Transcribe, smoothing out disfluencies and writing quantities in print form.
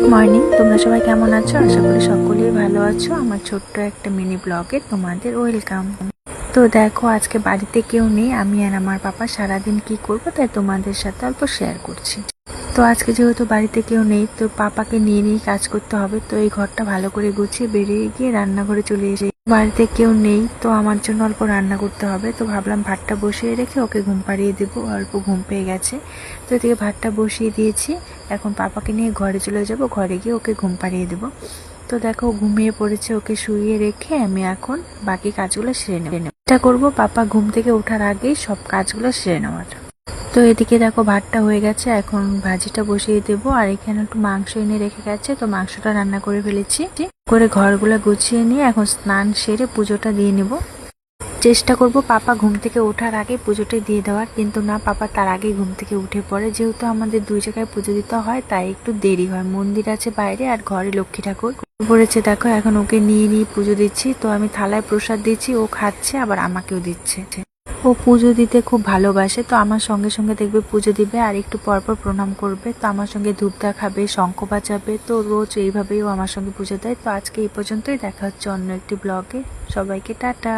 Good morning, তোমরা সবাই কেমন আছো? আশা করি সকলেই ভালো আছো। আমার ছোট্ট একটা মিনি ব্লগে তোমাদের ওয়েলকাম। তো দেখো, আজকে বাড়িতে কেউ নেই, আমি আর আমার পাপা সারাদিন কি করবো তাই তোমাদের সাথে অল্প শেয়ার করছি। তো আজকে যেহেতু বাড়িতে কেউ নেই, তো পাপাকে নিয়ে নিয়ে কাজ করতে হবে। তো এই ঘরটা ভালো করে গুছিয়ে বেরিয়ে গিয়ে রান্নাঘরে চলে এসে বাড়িতে কেউ নেই, তো আমার জন্য অল্প রান্না করতে হবে। তো ভাবলাম ভাতটা বসিয়ে রেখে ওকে ঘুম পাড়িয়ে দেবো, অল্প ঘুম পেয়ে গেছে। তো এদিকে ভাতটা বসিয়ে দিয়েছি, এখন পাপাকে নিয়ে ঘরে চলে যাব, ঘরে গিয়ে ওকে ঘুম পাড়িয়ে দেবো। তো দেখো ঘুমিয়ে পড়েছে, ওকে শুইয়ে রেখে আমি এখন বাকি কাজগুলো সেরে নেব। এটা করবো পাপা ঘুম থেকে ওঠার আগেই সব কাজগুলো সেরে নেওয়ার। তো এদিকে দেখো ভাতটা হয়ে গেছে, এখন ভাজিটা বসিয়ে দেবো। আর এখানে একটু মাংস এনে রেখে গেছে, তো মাংসটা রান্না করে ফেলেছি। করে ঘরগুলো গুছিয়ে নিয়ে এখন স্নান সেরে পুজোটা দিয়ে নেব। চেষ্টা করব পাপা ঘুম থেকে ওঠার আগে পুজোটা দিয়ে দেওয়ার, কিন্তু না, পাপা তার আগে ঘুম থেকে উঠে পড়ে। যেহেতু আমাদের দুই জায়গায় পুজো দিতে হয় তাই একটু দেরি হয়। মন্দির আছে বাইরে আর ঘরে লক্ষ্মী ঠাকুর পড়েছে। দেখো এখন ওকে নিয়ে নিয়ে পুজো দিচ্ছি। তো আমি থালায় প্রসাদ দিচ্ছি, ও খাচ্ছে আবার আমাকেও দিচ্ছে। ও পুজো দিতে খুব ভালোবাসে, তো আমার সঙ্গে সঙ্গে দেখবে পুজো দিবে আর একটু পরপর প্রণাম করবে। তো আমার সঙ্গে ধূপ দেখাবে, শঙ্খ বাজাবে। তো রোজ এইভাবেই ও আমার সঙ্গে পুজো দেয়। তো আজকে এই পর্যন্তই, দেখা হচ্ছে অন্য একটি ব্লগে। সবাইকে টাটা।